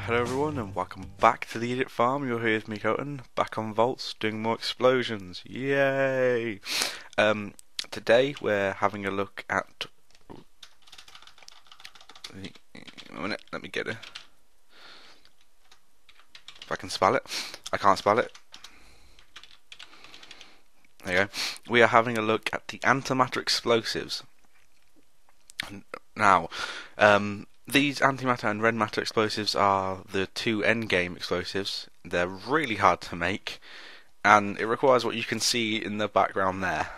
Hello everyone and welcome back to the Edit Farm. You're here with me, Colton, back on Voltz, doing more explosions. Yay! Today we're having a look at... A minute, let me get it. If I can spell it. I can't spell it. There you go. We are having a look at the antimatter explosives. Now, these antimatter and red matter explosives are the two endgame explosives. They're really hard to make, and it requires what you can see in the background there.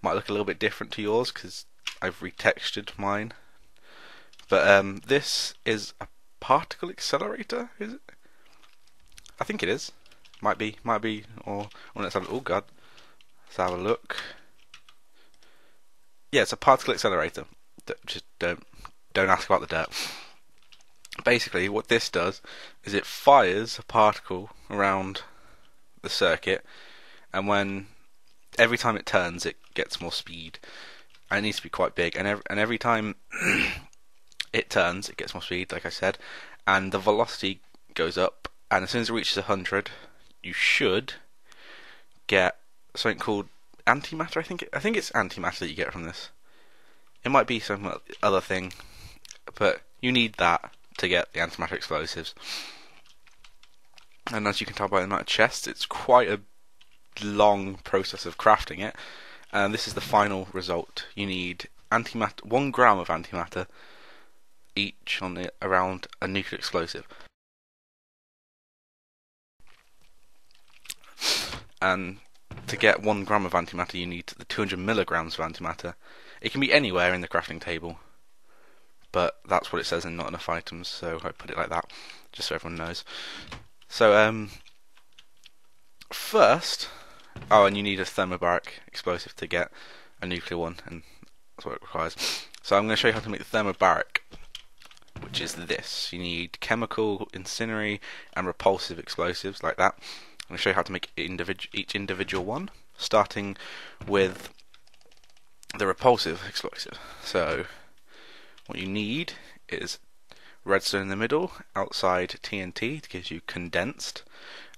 Might look a little bit different to yours because I've retextured mine. But this is a particle accelerator, is it? I think it is. Might be, or let's have. Oh god, let's have a look. Yeah, it's a particle accelerator. Just don't ask about the dirt. Basically, what this does is it fires a particle around the circuit, and every time it turns, it gets more speed. And it needs to be quite big, and every time it turns, it gets more speed, like I said, and the velocity goes up. And as soon as it reaches 100, you should get something called antimatter. I think it's antimatter that you get from this. It might be some other thing, but you need that to get the antimatter explosives. And as you can tell by the amount of chests, it's quite a long process of crafting it. And this is the final result. You need antimatter, 1 gram of antimatter each around a nuclear explosive. And to get 1 gram of antimatter, you need the 200 milligrams of antimatter. It can be anywhere in the crafting table, but that's what it says in not enough items, so I put it like that, just so everyone knows. So, first, and you need a thermobaric explosive to get a nuclear one, and that's what it requires. So I'm going to show you how to make the thermobaric, which is this. You need chemical, incendiary, and repulsive explosives, like that. I'm going to show you how to make each individual one, starting with the repulsive explosive. So what you need is redstone in the middle, outside TNT to give you condensed,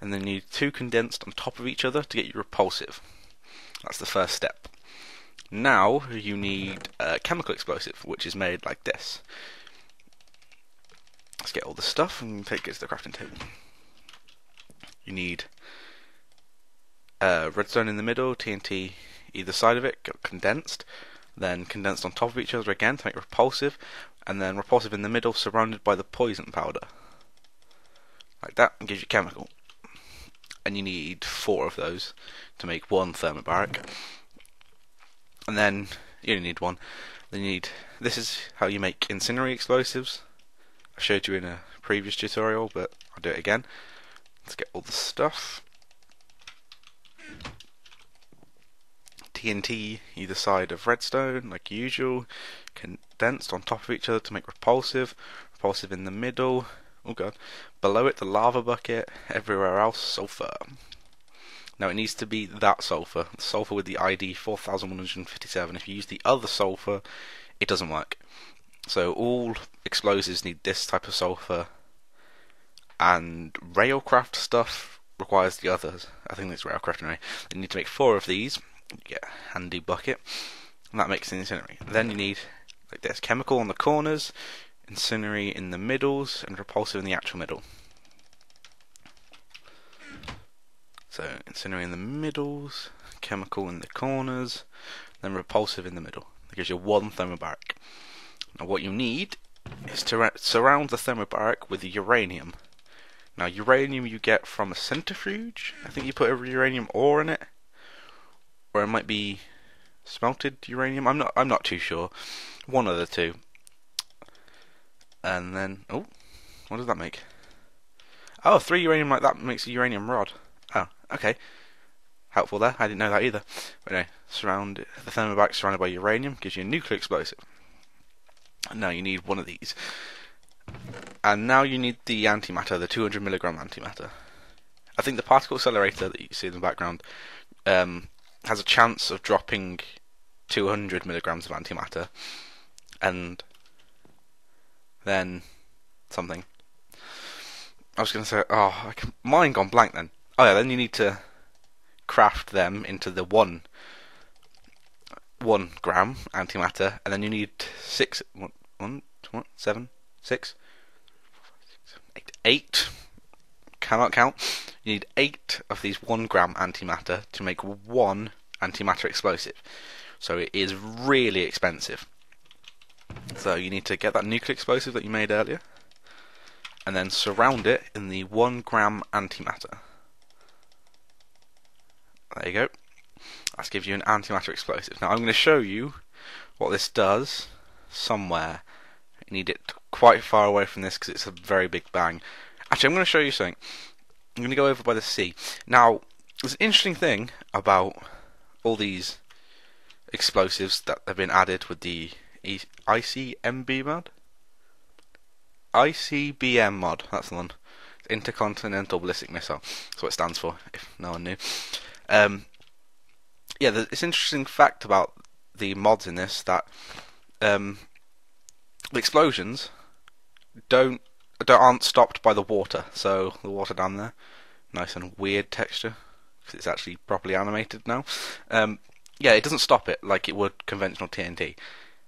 and then you need 2 condensed on top of each other to get you repulsive. That's the first step. Now you need a chemical explosive, which is made like this. Let's get all the stuff and take it to the crafting table. You need redstone in the middle, TNT either side of it, condensed, then condensed on top of each other again to make repulsive, and then repulsive in the middle surrounded by the poison powder. Like that, and gives you chemical. And you need 4 of those to make 1 thermobaric. And then, you only need 1. Then you need, this is how you make incendiary explosives. I showed you in a previous tutorial, but I'll do it again. Let's get all the stuff. TNT either side of redstone, like usual, condensed on top of each other to make repulsive. Repulsive in the middle. Oh god. Below it, the lava bucket. Everywhere else, sulfur. Now it needs to be that sulfur. Sulfur with the ID 4157. If you use the other sulfur, it doesn't work. So all explosives need this type of sulfur, and railcraft stuff requires the others. I think it's railcraft anyway. You need to make 4 of these. You get a handy bucket, and that makes an incendiary. Then you need, like this, chemical on the corners, incendiary in the middles, and repulsive in the actual middle. So incendiary in the middles, chemical in the corners, then repulsive in the middle. That gives you 1 thermobaric. Now what you need is to surround the thermobaric with uranium. Now uranium you get from a centrifuge. I think you put a uranium ore in it, or it might be smelted uranium. I'm not too sure. One of the two. And then, oh, what does that make? Oh, 3 uranium like that makes a uranium rod. Oh, okay. Helpful there. I didn't know that either. But anyway, the thermobaric surrounded by uranium gives you a nuclear explosive. And now you need 1 of these. And now you need the antimatter, the 200 milligram antimatter. I think the particle accelerator that you see in the background has a chance of dropping 200 milligrams of antimatter, and then something. I was going to say, oh, mine gone blank then. Oh yeah, then you need to craft them into the 1 gram antimatter, and then you need 8. Cannot count. You need 8 of these 1 gram antimatter to make 1 antimatter explosive. So it is really expensive. So you need to get that nuclear explosive that you made earlier, and then surround it in the 1 gram antimatter. There you go. That gives you an antimatter explosive. Now I'm going to show you what this does somewhere. You need it quite far away from this because it's a very big bang. Actually, I'm going to show you something. I'm going to go over by the sea. Now, there's an interesting thing about all these explosives that have been added with the ICBM mod. ICBM mod, that's the one. Intercontinental Ballistic Missile. That's what it stands for, if no one knew. Yeah, it's an interesting fact about the mods in this that the explosions aren't stopped by the water. So the water down there, nice and weird texture because it's actually properly animated now. Yeah, it doesn't stop it like it would conventional TNT.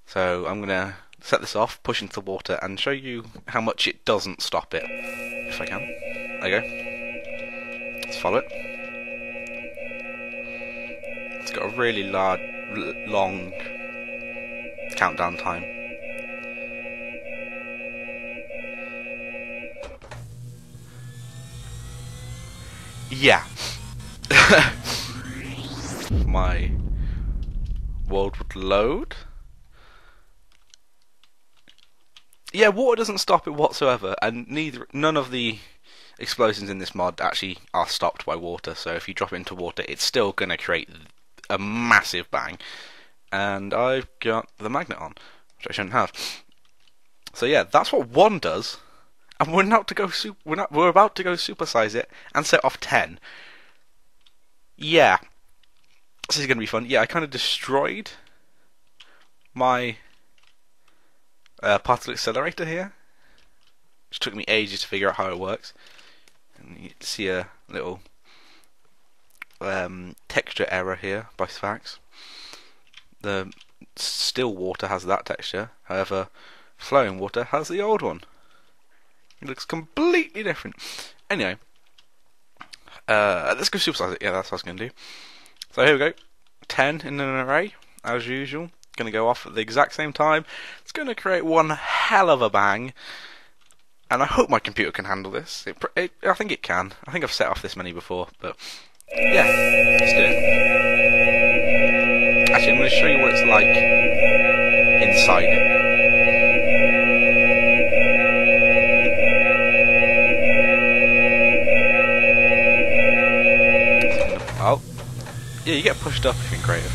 So I'm gonna set this off, push into the water, and show you how much it doesn't stop it, if I can. There you go. Let's follow it. It's got a really long countdown time. Yeah. My world would load. Yeah, water doesn't stop it whatsoever, and none of the explosions in this mod actually are stopped by water. So if you drop it into water, it's still going to create a massive bang. And I've got the magnet on, which I shouldn't have. So yeah, that's what 1 does, and we're about to go supersize it and set off 10. Yeah, this is going to be fun. Yeah, I kind of destroyed my particle accelerator here, which took me ages to figure out how it works. And you see a little texture error here by Sphax. The still water has that texture, however, flowing water has the old one. It looks completely different. Anyway, let's go supersize it. Yeah, that's what I was going to do. So here we go. 10 in an array, as usual. Going to go off at the exact same time. It's going to create one hell of a bang, and I hope my computer can handle this. I think it can. I think I've set off this many before, but yeah, let's do it. Actually, I'm going to show you what it's like inside it. Oh, yeah, you get pushed up if you're creative.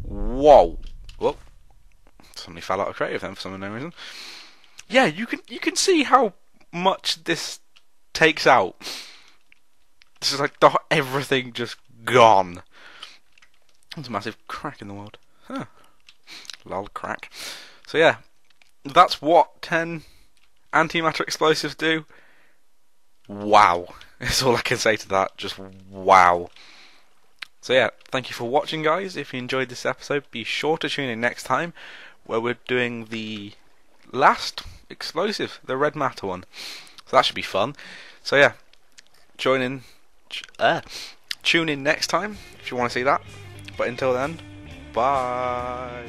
Whoa! Whoa! Somebody fell out of creative then for some unknown reason. Yeah, you can see how much this takes out. This is like everything just gone. There's a massive crack in the world. Huh. Lol, crack. So yeah, that's what 10 antimatter explosives do. Wow. That's all I can say to that. Just wow. So yeah, thank you for watching, guys. If you enjoyed this episode, be sure to tune in next time, where we're doing the last explosive, the red matter one. So that should be fun. So yeah, tune in next time if you want to see that. But until then, bye.